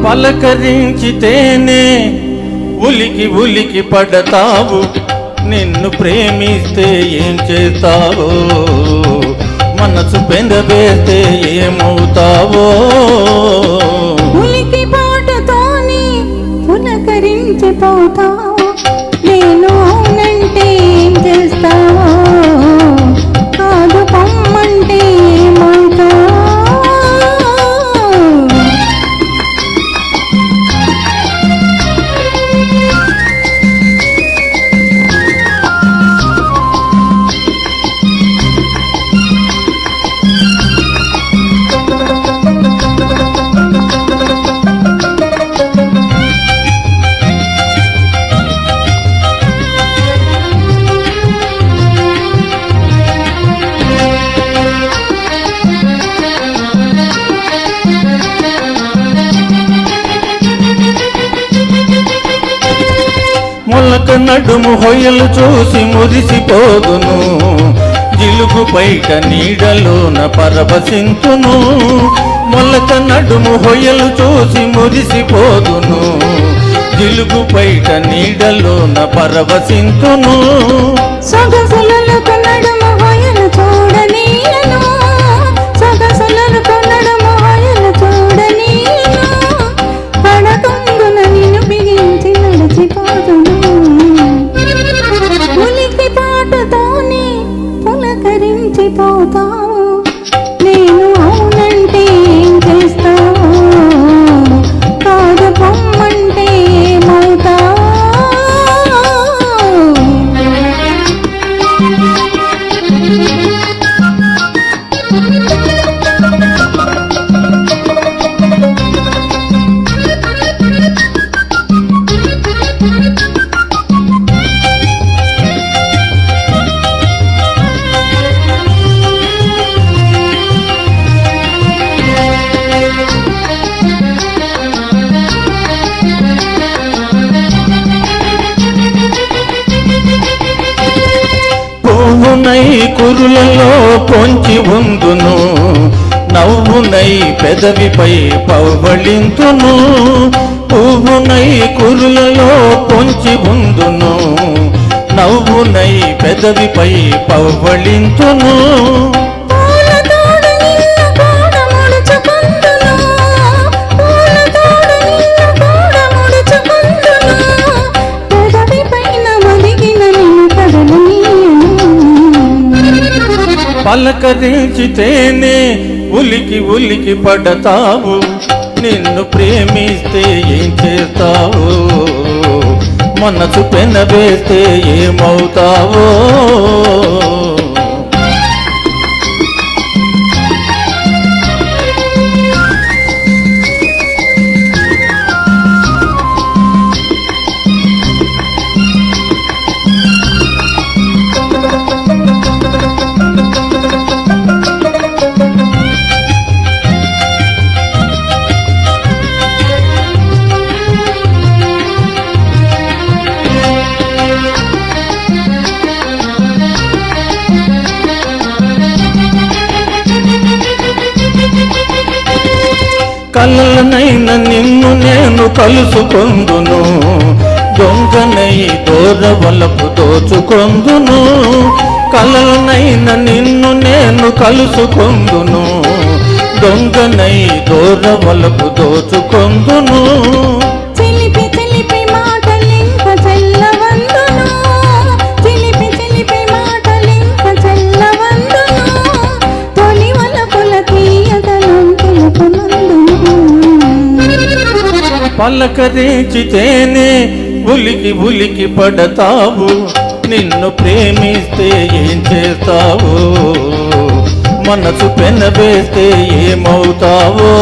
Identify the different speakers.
Speaker 1: పలకరించితేనే ఉలికి ఉలికి పడతావు, నిన్ను ప్రేమిస్తే ఏం చేస్తావో, మనసు పెందవేస్తే ఏమవుతావో.
Speaker 2: ఉలికి పాటతోనే పులకరించిపోతావు, నేను అవునంటే ఏం చేస్తావో, కాదు పొమ్మంటే ఏమవుతావో.
Speaker 1: మొలక నడుము హొయలు చూసి మురిసిపోదును, జిలుగు పైట నీడలోన పరవశింతును. మొలక నడుము హొయలు చూసి మురిసిపోదును, జిలుగు పైట నీడలోన పరవశింతును.
Speaker 2: సొగసులకు నడుము హొయలు చూడనీయను, సొగసులకు నడుము హొయలు చూడనీయను, పడకందున నిన్ను బిగించి నడిచిపోదును. ఉలికి పాటతోనే పులకరించిపోతావు, నేను అవునంటే ఏం చేస్తావు, కాదు పొమ్మంటే ఏమవుతావు.
Speaker 1: పువ్వునై కురులలో పొంచి ఉందును, నవ్వునై పెదవిపై పవ్వళింతును. పువ్వునై కురులలో పొంచి ఉందును, నవ్వునై పెదవిపై పవ్వళింతును. పలకరించితేనే ఉలికి ఉలికి పడతావు, నిన్ను ప్రేమిస్తే ఏం చేస్తావు, మనసు పెనవేస్తే ఏమవుతావో. కలలనైనా నిన్ను నేను కలుసుకొందును, దొంగనై దూరవలపు దోచుకొందును. కలలనైనా నిన్ను నేను కలుసుకొందును, దొంగనై దూరవలపు దోచుకొందును.
Speaker 2: చిలిపి చిలిపి మాటలింక చెల్లవందును, చిలిపి చిలిపి మాటలింక చెల్లవందును, తొలి వలపుల తీయదనం తెలుపునందును.
Speaker 1: పలకరించితేనే ఉలికి ఉలికి పడతావు, నిన్ను ప్రేమిస్తే ఏం చేస్తావు, మనసు పెనవేస్తే ఏమవుతావో.